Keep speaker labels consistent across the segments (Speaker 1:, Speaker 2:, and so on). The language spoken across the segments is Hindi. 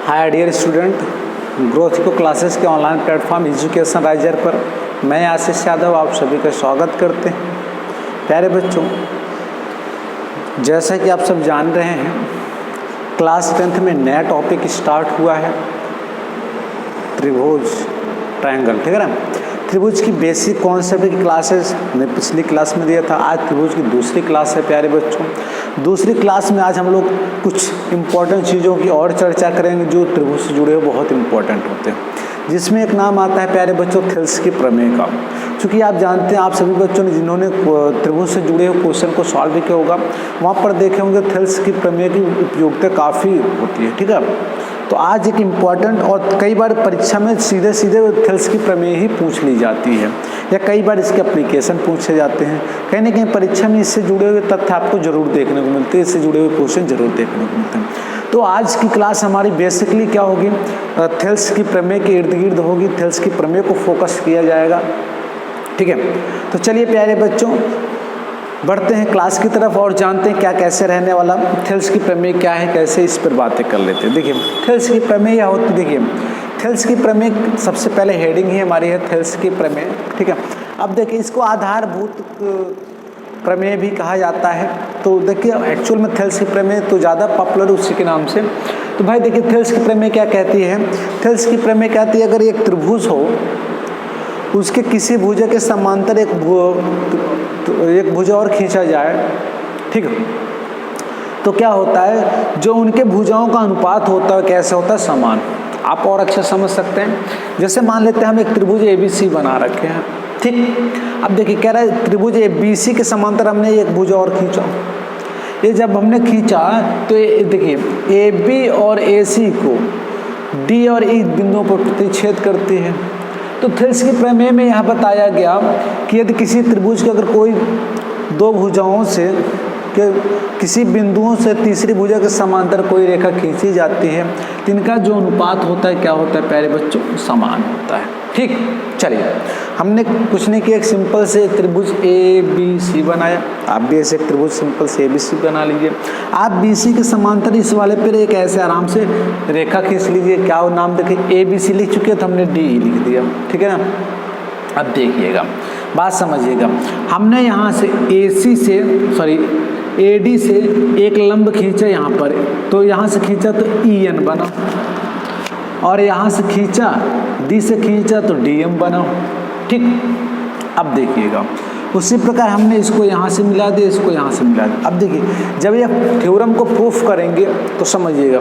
Speaker 1: हाय dear student, growth eco classes के ऑनलाइन प्लेटफॉर्म एजुकेशन राइजर पर मैं आशीष यादव आप सभी का स्वागत करते हैं। प्यारे बच्चों, जैसा कि आप सब जान रहे हैं, क्लास 10th में नया टॉपिक स्टार्ट हुआ है, त्रिभुज, ट्रायंगल। ठीक है ना। त्रिभुज की बेसिक कॉन्सेप्ट की क्लासेस मैं पिछली क्लास में दिया था। आज त्रिभुज की दूसरी क्लास है। प्यारे बच्चों, दूसरी क्लास में आज हम लोग कुछ इम्पोर्टेंट चीज़ों की और चर्चा करेंगे जो त्रिभुज से जुड़े हुए बहुत इंपॉर्टेंट होते हैं, जिसमें एक नाम आता है प्यारे बच्चों थेल्स की प्रमेय का। क्योंकि आप जानते हैं, आप सभी बच्चों ने जिन्होंने त्रिभुज से जुड़े हुए क्वेश्चन को सॉल्व भी किया होगा, वहाँ पर देखे होंगे थेल्स की प्रमेय की उपयोगिता काफ़ी होती है। ठीक है। तो आज एक इम्पॉर्टेंट और कई बार परीक्षा में सीधे सीधे थेल्स की प्रमेय ही पूछ ली जाती है, या कई बार इसके एप्लीकेशन पूछे जाते हैं। कहीं ना कहीं परीक्षा में इससे जुड़े हुए तथ्य आपको जरूर देखने को मिलते हैं, इससे जुड़े हुए क्वेश्चन जरूर देखने को मिलते हैं। तो आज की क्लास हमारी बेसिकली क्या होगी, थेल्स की प्रमेय के इर्द गिर्द होगी। थेल्स की प्रमेय को फोकस किया जाएगा। ठीक है। तो चलिए प्यारे बच्चों, बढ़ते हैं क्लास की तरफ और जानते हैं क्या कैसे रहने वाला, थेल्स की प्रमेय क्या है, कैसे इस पर बातें कर लेते हैं। देखिए थेल्स की प्रमेय क्या होती है। देखिए थेल्स की प्रमेय सबसे पहले हेडिंग ही हमारी है थेल्स की प्रमेय। ठीक है। अब देखिए इसको आधारभूत प्रमेय भी कहा जाता है। तो देखिए एक्चुअल में थेल्स की प्रमेय तो ज़्यादा पॉपुलर उसी के नाम से। तो भाई देखिए थेल्स की प्रमेय क्या कहती है। थेल्स की प्रमेय कहती है अगर एक त्रिभुज हो, उसके किसी भुजा के समांतर एक भुजा और खींचा जाए, ठीक है, तो क्या होता है, जो उनके भुजाओं का अनुपात होता है कैसे होता है, समान। आप और अच्छा समझ सकते हैं। जैसे मान लेते हैं हम एक त्रिभुज ABC बना रखे हैं, ठीक। अब देखिए कह रहा है त्रिभुज ABC के समांतर हमने एक भुजा और खींचा। ये जब हमने खींचा तो देखिए AB और AC को D और E बिंदुओं पर प्रतिच्छेद करती है। तो थेल्स की प्रमेय में यहाँ बताया गया कि यदि किसी त्रिभुज के अगर कोई दो भुजाओं से के किसी बिंदुओं से तीसरी भुजा के समांतर कोई रेखा खींची जाती है, तो इनका जो अनुपात होता है क्या होता है प्यारे बच्चों, समान होता है। ठीक। चलिए हमने कुछ नहीं किया, एक सिंपल से त्रिभुज ABC बनाया। आप भी ऐसे एक त्रिभुज सिंपल से ABC बना लीजिए। आप BC के समांतर इस वाले पर एक ऐसे आराम से रेखा खींच लीजिए। क्या वो नाम देखिए ABC लिख चुके हैं, तो हमने DE लिख दिया। ठीक है ना। अब देखिएगा, बात समझिएगा। हमने यहाँ से AD से एक लंब खींचा यहाँ पर, तो यहाँ से खींचा तो EN बना, और यहाँ से खींचा D से खींचा तो DM बना। ठीक। अब देखिएगा उसी प्रकार हमने इसको यहाँ से मिला दिया, इसको यहाँ से मिला दिया। अब देखिए जब ये थ्योरम को प्रूफ करेंगे तो समझिएगा,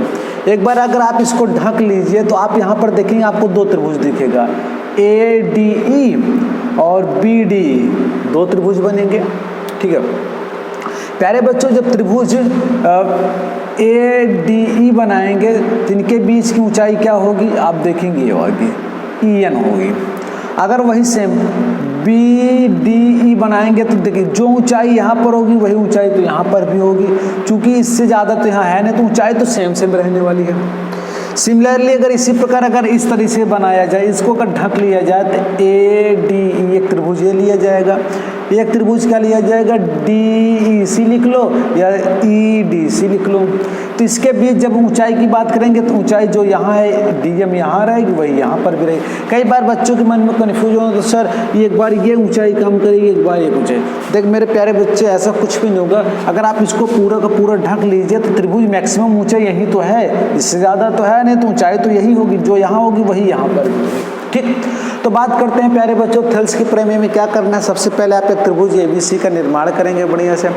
Speaker 1: एक बार अगर आप इसको ढक लीजिए तो आप यहाँ पर देखेंगे आपको दो त्रिभुज दिखेगा, ADE और BDE, दो त्रिभुज बनेंगे। ठीक है प्यारे बच्चों, जब त्रिभुज ADE बनाएंगे तो इनके बीच की ऊंचाई क्या होगी, आप देखेंगे ये होगी EN होगी। अगर वही सेम BDE बनाएंगे तो देखिए जो ऊंचाई यहाँ पर होगी वही ऊंचाई तो यहाँ पर भी होगी, क्योंकि इससे ज़्यादा तो यहाँ है नहीं, तो ऊंचाई तो सेम रहने वाली है। सिमिलरली अगर इसी प्रकार अगर इस तरीके से बनाया जाए, इसको अगर ढक लिया जाए तो ADE एक त्रिभुज ये लिया जाएगा, एक त्रिभुज क्या लिया जाएगा, DEC लिख लो या EDC लिख लो। तो इसके बीच जब ऊंचाई की बात करेंगे तो ऊंचाई जो यहाँ है DM यहाँ रहेगी, वही यहाँ पर भी रहेगी। कई बार बच्चों के मन में कन्फ्यूज हो तो सर एक बार ये ऊंचाई कम करेगी, एक बार ये ऊंचाई। देख मेरे प्यारे बच्चे, ऐसा कुछ भी नहीं होगा। अगर आप इसको पूरा का पूरा ढक लीजिए तो त्रिभुज मैक्सिमम ऊंचाई यही तो है, इससे ज़्यादा तो है नहीं, तो ऊंचाई तो यही होगी, जो यहाँ होगी वही यहाँ पर भी होगी। ठीक। तो बात करते हैं प्यारे बच्चों थेल्स की प्रमेय में क्या करना है। सबसे पहले आप एक त्रिभुज ABC का निर्माण करेंगे बढ़िया से,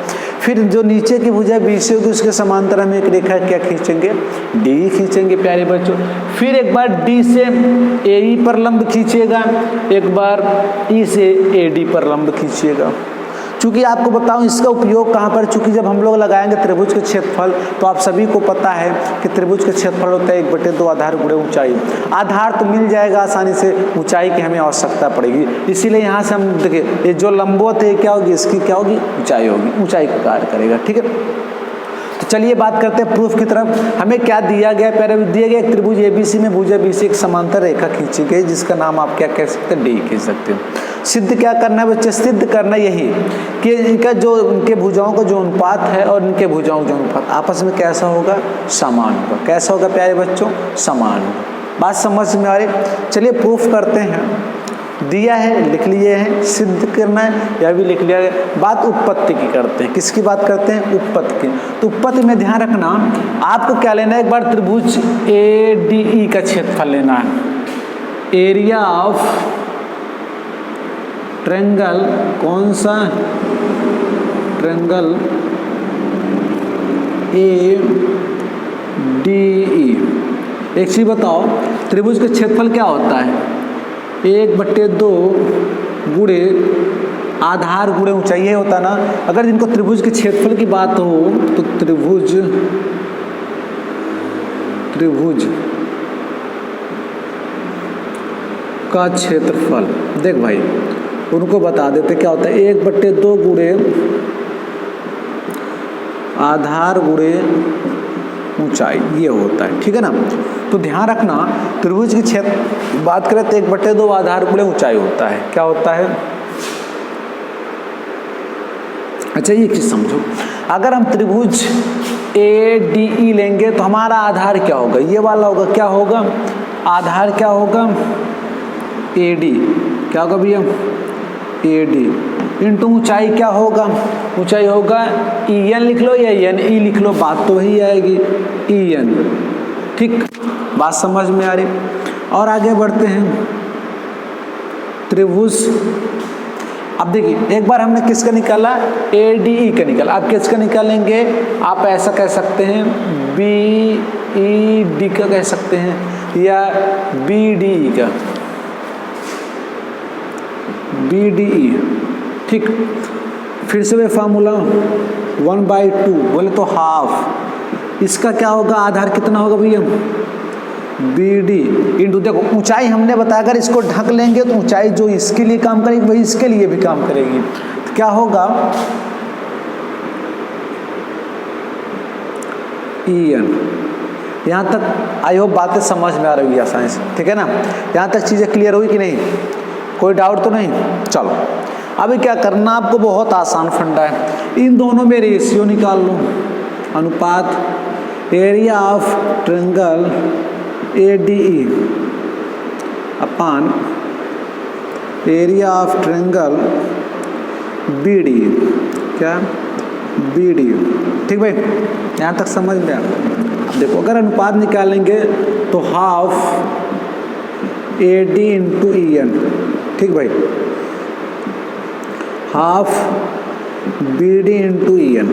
Speaker 1: फिर जो नीचे की भुजा BC होगी उसके समांतर हम एक रेखा क्या खींचेंगे, DE खींचेंगे प्यारे बच्चों। फिर एक बार D से AE पर लंब खींचिएगा, एक बार E से AD पर लंब खींचिएगा। चूँकि आपको बताऊं इसका उपयोग कहाँ पर, चूँकि जब हम लोग लगाएंगे त्रिभुज के क्षेत्रफल, तो आप सभी को पता है कि त्रिभुज के क्षेत्रफल होता है 1/2 आधार गुणे ऊंचाई। आधार तो मिल जाएगा आसानी से, ऊंचाई की हमें आवश्यकता पड़ेगी। इसीलिए यहाँ से हम देखिए ये जो लंबवत है क्या होगी, इसकी क्या होगी, ऊंचाई होगी, ऊंचाई का कार्य करेगा। ठीक है। तो चलिए बात करते हैं प्रूफ की तरफ। हमें क्या दिया गया, पहले दिया गया एक त्रिभुज ABC में भुजा BC एक समांतर रेखा खींची गई, जिसका नाम आप क्या कह सकते हैं, DE कह सकते हैं। सिद्ध क्या करना है बच्चे, सिद्ध करना यही कि इनका जो इनके भुजाओं का जो अनुपात है और इनके भुजाओं का जो अनुपात आपस में कैसा होगा, समान होगा। कैसा होगा प्यारे बच्चों, समान होगा। बात समझ में आ रही। चलिए प्रूफ करते हैं, दिया है लिख लिए हैं, सिद्ध करना है या भी लिख लिया गया। बात उत्पत्ति की करते हैं, किसकी बात करते हैं, उत्पत्ति की। तो उत्पत्ति में ध्यान रखना, आपको क्या लेना है, एक बार त्रिभुज ADE का क्षेत्रफल लेना है। एरिया ऑफ ट्रायंगल, कौन सा ट्रायंगल ADE। एक चीज बताओ, त्रिभुज का क्षेत्रफल क्या होता है, 1/2 गुणे आधार गुणे ऊंचाई, ये होता ना। अगर इनको त्रिभुज के क्षेत्रफल की बात हो तो त्रिभुज का क्षेत्रफल, देख भाई उनको बता देते क्या होता है, 1/2 गुणे आधार गुणे ऊंचाई, ये होता है, ठीक है ना। तो ध्यान रखना, त्रिभुज की क्षेत्र बात करें तो 1/2 आधार गुणे ऊंचाई होता है। क्या होता है, अच्छा ये चीज समझो, अगर हम त्रिभुज ADE लेंगे तो हमारा आधार क्या होगा, ये वाला होगा, क्या होगा, आधार क्या होगा, AD, क्या होगा भैया, AD इंटू ऊंचाई क्या होगा, ऊंचाई होगा EN लिख लो या NE लिख लो, बात तो वही आएगी, EN। ठीक, बात समझ में आ रही। और आगे बढ़ते हैं, त्रिभुज, अब देखिए एक बार हमने किसका निकाला, ADE का निकाला। आप किसका निकालेंगे, आप ऐसा कह सकते हैं BED का कह सकते हैं या BDE का, BDE। ठीक, फिर से वे फार्मूला 1/2 बोले तो हाफ, इसका क्या होगा, आधार कितना होगा भैया, BD इंटू, देखो ऊंचाई हमने बताया, अगर इसको ढक लेंगे तो ऊंचाई जो इसके लिए काम करेगी वही इसके लिए भी काम करेगी। तो क्या होगा, EN। यहाँ तक आई होप बातें समझ में आ रही है आसानी से, ठीक है ना। यहाँ तक चीज़ें क्लियर हुई कि नहीं, कोई डाउट तो नहीं। चलो अभी क्या करना, आपको बहुत आसान फंडा है, इन दोनों में रेशियो निकाल लो, अनुपात area of triangle ADE upon area of triangle BD, क्या BD। ठीक भाई, यहाँ तक समझ में आ। देखो अगर अनुपात निकालेंगे तो हाफ AD इंटू EN, ठीक भाई, हाफ BD इंटू EN।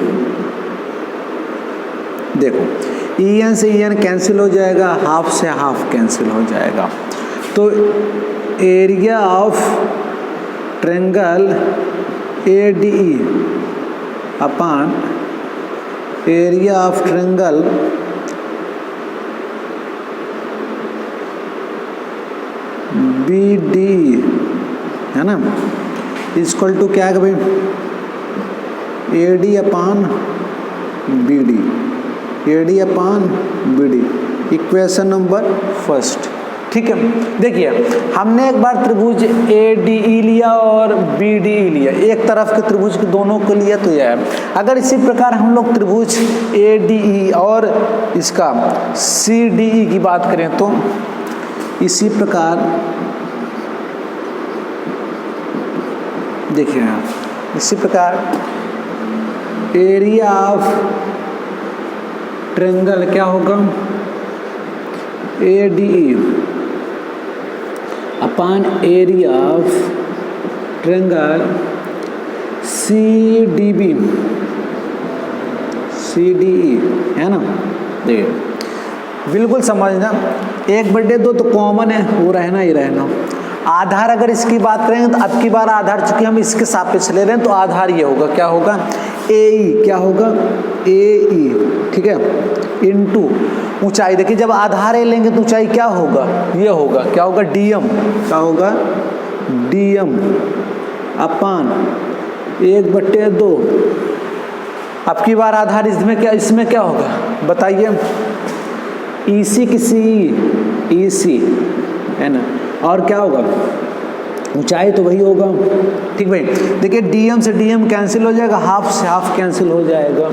Speaker 1: देखो EN से EN कैंसिल हो जाएगा, हाफ से हाफ कैंसिल हो जाएगा। तो area of triangle ADE upon area of triangle BD है ना, इक्वल टू क्या है भाई, AD अपान BD, AD अपान BD, इक्वेशन नंबर फर्स्ट। ठीक है, देखिए हमने एक बार त्रिभुज ADE लिया और BDE लिया, एक तरफ के त्रिभुज के दोनों को लिया तो यह है। अगर इसी प्रकार हम लोग त्रिभुज ADE और इसका CDE की बात करें तो इसी प्रकार देखिए, इसी प्रकार एरिया ऑफ ट्रायंगल क्या होगा, ADE upon area of triangle CDE है ना। देखिए बिल्कुल समझना, 1/2 तो कॉमन है, वो रहना ही रहना। आधार अगर इसकी बात करें तो अब की बार आधार चूंकि हम इसके सापेक्ष ले रहे हैं तो आधार ये होगा, क्या होगा, AE, क्या होगा, AE, ठीक है, इनटू ऊंचाई। देखिए जब आधार A लेंगे तो ऊंचाई क्या होगा, ये होगा, क्या होगा, DM, क्या होगा, DM अपान 1/2। अब की बार आधार इसमें क्या होगा बताइए, EC की CE, EC है ना, और क्या होगा ऊंचाई तो वही होगा। ठीक भाई, देखिए डीएम से डीएम कैंसिल हो जाएगा, हाफ से हाफ कैंसिल हो जाएगा।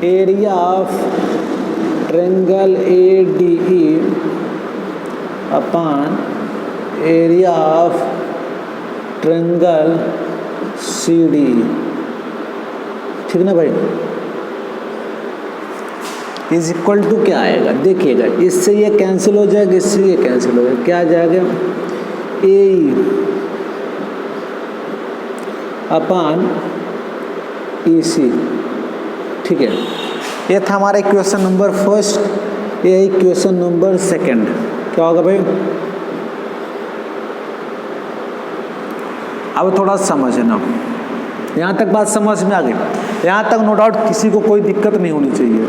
Speaker 1: Area of triangle ADE upon area of triangle CD, ठीक ना भाई, इज इक्वल टू क्या आएगा, देखिएगा इससे ये कैंसिल हो जाएगा, इससे ये कैंसिल हो जाएगा, क्या आ जाएगा AE अपॉन EC। ठीक है, ये था हमारा इक्वेशन नंबर फर्स्ट, ये इक्वेशन नंबर सेकंड। क्या होगा भाई, अब थोड़ा समझना, यहाँ तक बात समझ में आ गई, यहाँ तक नो डाउट किसी को कोई दिक्कत नहीं होनी चाहिए।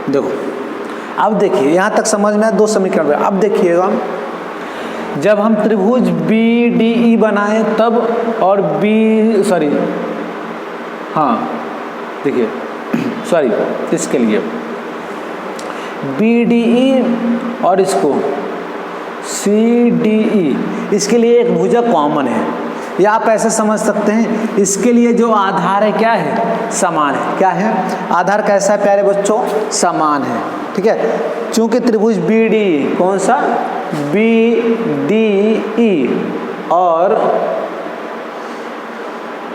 Speaker 1: देखो अब देखिए यहाँ तक समझ में आया, दो समीकरण। अब देखिएगा जब हम त्रिभुज BDE बनाए तब, और देखिए सॉरी इसके लिए BDE और इसको CDE, इसके लिए एक भुजक कॉमन है, या आप ऐसे समझ सकते हैं इसके लिए जो आधार है क्या है, समान है। क्या है आधार, कैसा है प्यारे बच्चों, समान है। ठीक है, चूंकि त्रिभुज BDE कौन सा, BDE और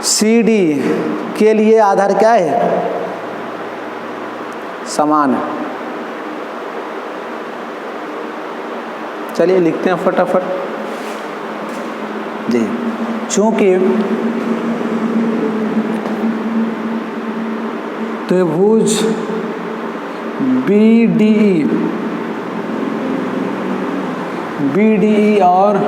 Speaker 1: CD के लिए आधार क्या है, समान है। चलिए लिखते हैं फटाफट जी, चूंकि त्रिभुज BDE और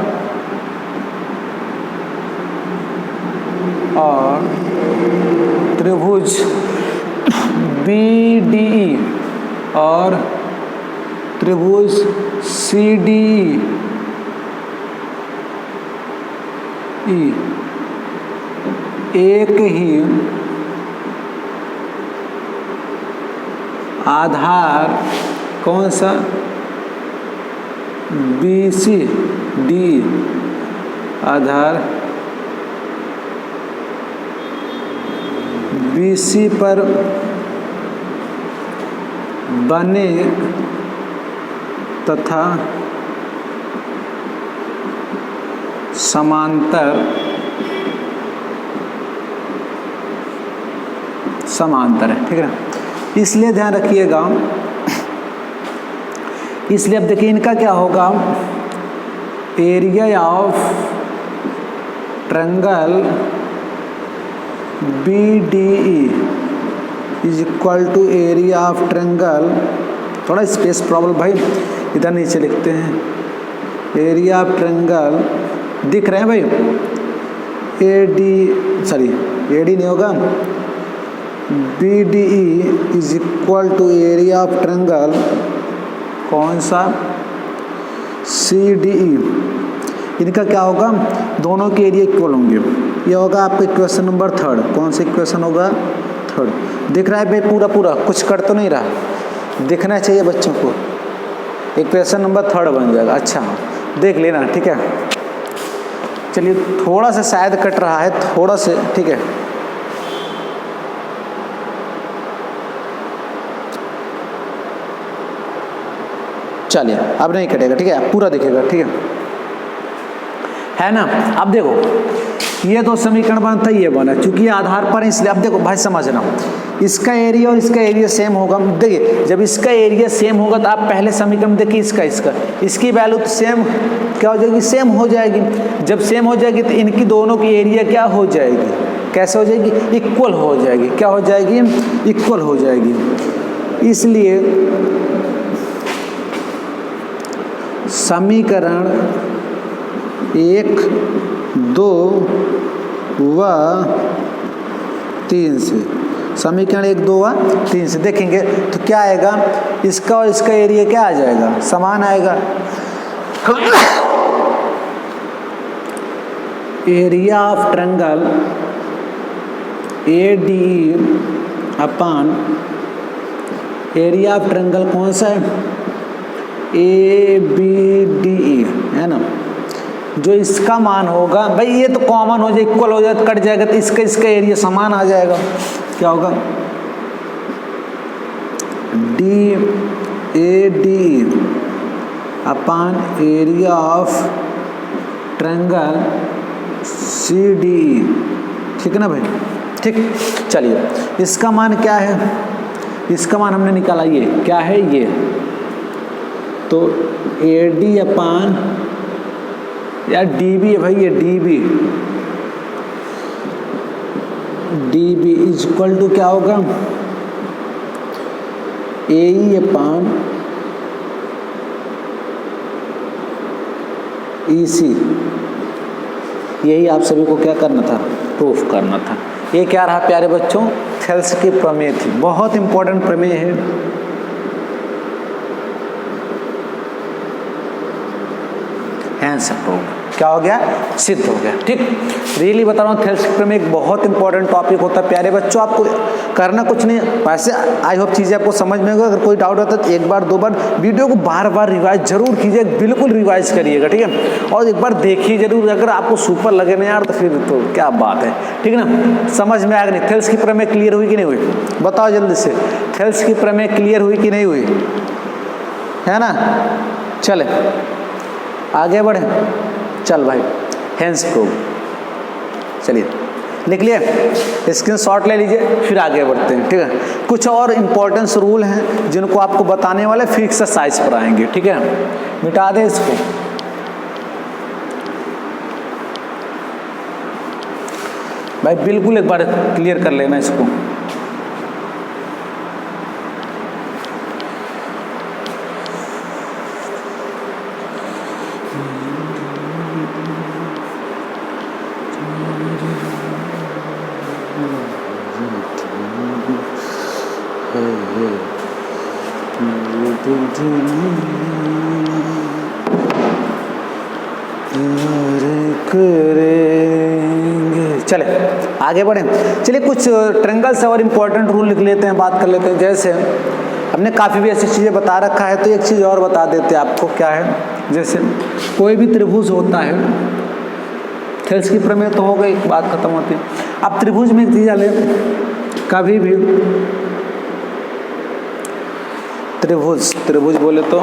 Speaker 1: त्रिभुज BDE और त्रिभुज CDE एक ही आधार कौन सा, BCD आधार BC पर बने तथा समांतर है। ठीक है ना, इसलिए ध्यान रखिएगा, इसलिए अब देखिए इनका क्या होगा, area of triangle BDE is equal to area of triangle, थोड़ा स्पेस प्रॉब्लम भाई, इधर नीचे लिखते हैं, एरिया ऑफ ट्रायंगल दिख रहे हैं भाई, AD नहीं होगा, BDE is equal to area of triangle कौन सा, CDE। इनका क्या होगा, दोनों के एरिया इक्वल होंगे। ये होगा आपका इक्वेशन नंबर थर्ड। कौन सा इक्वेशन होगा, थर्ड। दिख रहा है भाई पूरा, कुछ कर तो नहीं रहा, दिखना चाहिए बच्चों को। इक्वेशन नंबर थर्ड बन जाएगा। अच्छा देख लेना, ठीक है। चलिए थोड़ा सा शायद कट रहा है, थोड़ा से, ठीक है। चलिए अब नहीं कटेगा, ठीक है, पूरा दिखेगा, ठीक है ना। अब देखो ये दो समीकरण बनता है, ये बना, चूंकि ये आधार पर है इसलिए। अब देखो भाई समझना, इसका एरिया और इसका एरिया सेम होगा। देखिए जब इसका एरिया सेम होगा तो आप पहले समीकरण देखिए इसकी वैल्यू तो सेम क्या हो जाएगी, सेम हो जाएगी। जब सेम हो जाएगी तो इनकी दोनों की एरिया क्या हो जाएगी, कैसे हो जाएगी, इक्वल हो जाएगी। क्या हो जाएगी, इक्वल हो जाएगी। इसलिए समीकरण 1, 2 व 3 से, समीकरण 1, 2 व 3 से देखेंगे तो क्या आएगा, इसका और इसका एरिया क्या आ जाएगा, समान आएगा। Area of triangle ADE upon area of triangle कौन सा है, ABDE है ना। जो इसका मान होगा भाई, ये तो कॉमन हो जाए, इक्वल हो जाए, कट जाएगा तो इसका एरिया समान आ जाएगा। क्या होगा, DADE upon area of triangle CDE। ठीक है ना भाई, ठीक। चलिए इसका मान क्या है, इसका मान हमने निकाला, ये क्या है, ये तो AD अपॉन यार DB है भाई, ये DB इज इक्वल टू क्या होगा, AE अपॉन EC। यही आप सभी को क्या करना था, प्रूफ करना था। ये क्या रहा प्यारे बच्चों, थेल्स की प्रमेय थी, बहुत इंपॉर्टेंट प्रमेय है। हैंस अप्रूव, क्या हो गया, सिद्ध हो गया। ठीक, रियली बता रहा हूँ, थेल्स की प्रमेय एक बहुत इंपॉर्टेंट टॉपिक होता है प्यारे बच्चों। आपको करना कुछ नहीं, वैसे आई होप चीज़ें आपको समझ में होगा। अगर कोई डाउट होता है तो एक बार दो बार वीडियो को बार बार रिवाइज जरूर कीजिए, बिल्कुल रिवाइज करिएगा, ठीक है। और एक बार देखिए जरूर, अगर आपको सुपर लगे ना यार तो फिर तो क्या बात है, ठीक है ना। समझ में आएगा नहीं, थेल्स की प्रमेय क्लियर हुई कि नहीं हुई, बताओ जल्दी से, थेल्स की प्रमेय क्लियर हुई कि नहीं हुई, है ना। चले आगे बढ़े, चल भाई, हैंस प्रूव। चलिए लिख लिए, स्क्रीनशॉट ले लीजिए, फिर आगे बढ़ते हैं, ठीक है। कुछ और इम्पोर्टेंस रूल हैं जिनको आपको बताने वाले, फिर एक्सरसाइज पर आएंगे, ठीक है। मिटा दें इसको, भाई बिल्कुल एक बार क्लियर कर लेना इसको। चले आगे बढ़े, चलिए कुछ ट्रायंगल्स और इम्पोर्टेंट रूल लिख लेते हैं, बात कर लेते हैं। जैसे हमने काफ़ी भी ऐसी चीज़ें बता रखा है, तो एक चीज़ और बता देते हैं आपको, क्या है, जैसे कोई भी त्रिभुज होता है, थेल्स की प्रमेय तो हो गई, बात खत्म होती है। अब त्रिभुज में एक चीज़ ले, कभी भी त्रिभुज बोले तो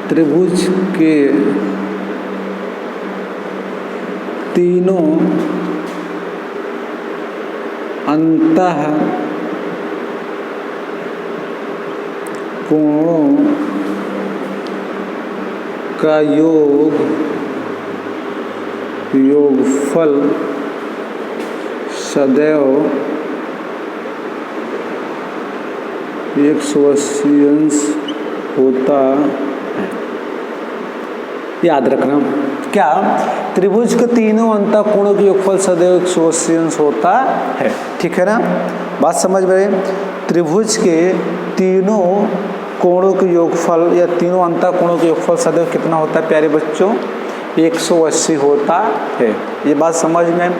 Speaker 1: त्रिभुज के तीनों अंतः कोणों का योगफल सदैव 180 अंश होता है। याद रखना, क्या त्रिभुज के तीनों अंतःकोणों के योगफल सदैव 180 अंश होता है, ठीक है ना। बात समझ में, त्रिभुज के तीनों कोणों के योगफल या तीनों अंतःकोणों के योगफल सदैव कितना होता है प्यारे बच्चों, 180 होता है। ये बात समझ में।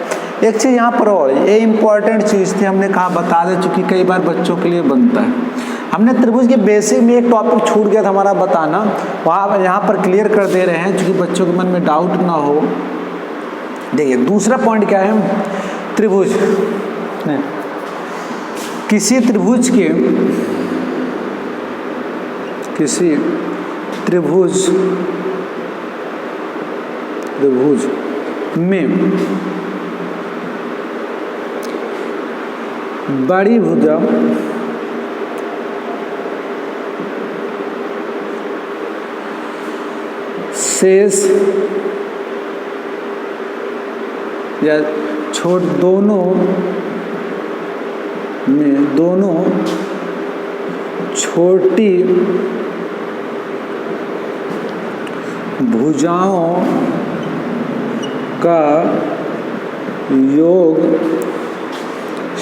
Speaker 1: एक चीज़ यहाँ पर और, ये इंपॉर्टेंट चीज़ थी, हमने कहा बता दे, चूँकि कई बार बच्चों के लिए बनता है। हमने त्रिभुज के बेसिक में एक टॉपिक छूट गया था हमारा बताना, वहाँ यहाँ पर क्लियर कर दे रहे हैं, चूँकि बच्चों के मन में डाउट ना हो। देखिए दूसरा पॉइंट क्या है, त्रिभुज किसी त्रिभुज में बड़ी भुजा शेष या छोट दोनों छोटी भुजाओं का योग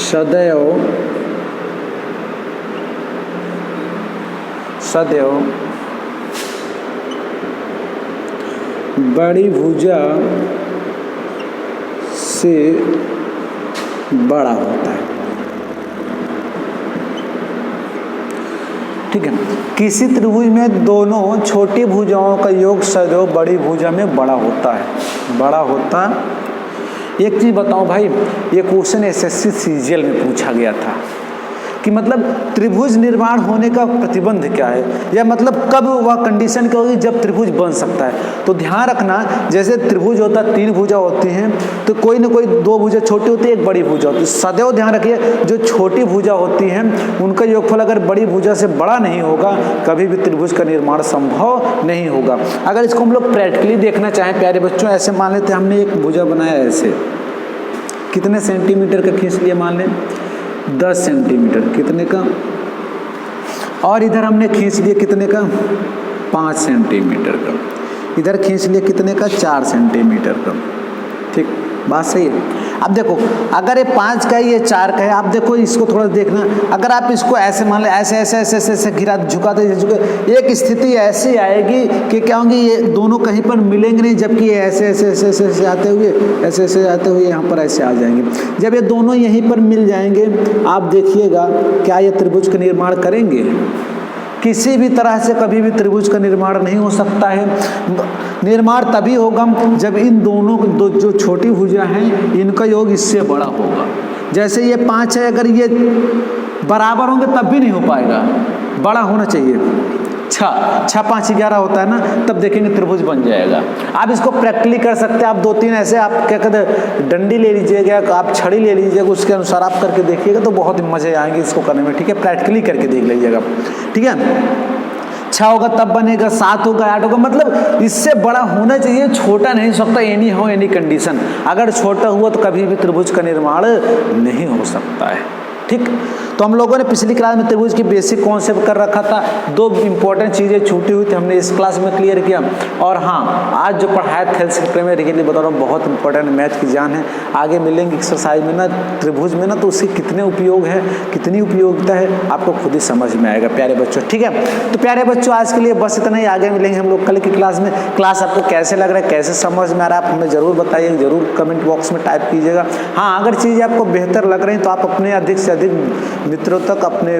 Speaker 1: सदैव 180 बड़ी भुजा से बड़ा होता है। ठीक है, किसी त्रिभुज में दोनों छोटी भुजाओं का योग सदैव बड़ी भुजा में बड़ा होता है, बड़ा होता। एक चीज बताऊं भाई, ये क्वेश्चन एसएससी सीजीएल में पूछा गया था कि मतलब त्रिभुज निर्माण होने का प्रतिबंध क्या है, या मतलब कब वह कंडीशन क्या होगी जब त्रिभुज बन सकता है। तो ध्यान रखना, जैसे त्रिभुज होता है, 3 भुजा होती हैं, तो कोई ना कोई 2 भुजा छोटी होती है, 1 बड़ी भुजा होती है। सदैव ध्यान रखिए, जो छोटी भुजा होती हैं उनका योगफल अगर बड़ी भुजा से बड़ा नहीं होगा, कभी भी त्रिभुज का निर्माण संभव नहीं होगा। अगर इसको हम लोग प्रैक्टिकली देखना चाहें प्यारे बच्चों, ऐसे मान लेते हैं हमने एक भुजा बनाया ऐसे, कितने सेंटीमीटर का खींच लिया, मान लें 10 सेंटीमीटर, कितने का, और इधर हमने खींच लिया कितने का, 5 सेंटीमीटर का, इधर खींच लिया कितने का, 4 सेंटीमीटर का। ठीक, बात सही है। अब देखो, अगर ये 5 का है, ये 4 का है, आप देखो इसको थोड़ा देखना, अगर आप इसको ऐसे मान ले, ऐसे ऐसे ऐसे ऐसे ऐसे गिरा झुकाते झुके, एक स्थिति ऐसी आएगी कि क्या होंगी, ये दोनों कहीं पर मिलेंगे नहीं, जबकि ये ऐसे ऐसे ऐसे ऐसे ऐसे आते हुए, ऐसे ऐसे आते हुए यहाँ पर ऐसे आ जाएंगे। जब ये दोनों यहीं पर मिल जाएंगे, आप देखिएगा क्या ये त्रिभुज का निर्माण करेंगे? किसी भी तरह से कभी भी त्रिभुज का निर्माण नहीं हो सकता है। निर्माण तभी होगा जब इन दोनों जो छोटी भुजा हैं इनका योग इससे बड़ा होगा। जैसे ये 5 है, अगर ये बराबर होंगे तब भी नहीं हो पाएगा, बड़ा होना चाहिए। 6 5 11 होता है ना, तब देखेंगे त्रिभुज बन जाएगा। आप इसको प्रैक्टिकली कर सकते हैं। आप 2-3 ऐसे आप क्या कहते हैं, डंडी ले लीजिएगा, आप छड़ी ले लीजिएगा, उसके अनुसार आप करके देखिएगा तो बहुत मजे आएंगे इसको करने में। ठीक है, प्रैक्टिकली करके देख लीजिएगा। ठीक है, 6 होगा तब बनेगा, 7 होगा, 8 होगा, मतलब इससे बड़ा होना चाहिए, छोटा नहीं सकता। एनी हो एनी कंडीशन, अगर छोटा हुआ तो कभी भी त्रिभुज का निर्माण नहीं हो सकता है। ठीक, तो हम लोगों ने पिछली क्लास में त्रिभुज की बेसिक कॉन्सेप्ट कर रखा था। 2 इंपॉर्टेंट चीज़ें छूटी हुई थी, हमने इस क्लास में क्लियर किया। और हाँ, आज जो पढ़ाया था हेल्थ सेक्टर में, देखिए बता रहा हूँ, बहुत इंपॉर्टेंट मैथ की जान है। आगे मिलेंगे एक्सरसाइज में ना, त्रिभुज में ना, तो उसके कितने उपयोग है, कितनी उपयोगिता है, आपको खुद ही समझ में आएगा प्यारे बच्चों। ठीक है, तो प्यारे बच्चों आज के लिए बस इतना ही। आगे मिलेंगे हम लोग कल की क्लास में। क्लास आपको कैसे लग रहा है, कैसे समझ में आ रहा है, आप हमें जरूर बताइए, जरूर कमेंट बॉक्स में टाइप कीजिएगा। हाँ, अगर चीज़ें आपको बेहतर लग रही हैं तो आप अपने अधिक से अधिक मित्रों तक, अपने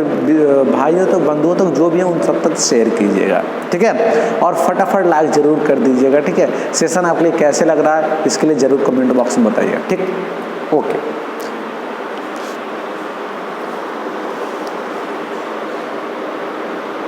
Speaker 1: भाइयों तक, बंधुओं तक, जो भी हैं उन सब तक शेयर कीजिएगा। ठीक है, और फटाफट लाइक जरूर कर दीजिएगा। ठीक है, सेशन आपके लिए कैसे लग रहा है इसके लिए जरूर कमेंट बॉक्स में बताइएगा। ठीक, ओके।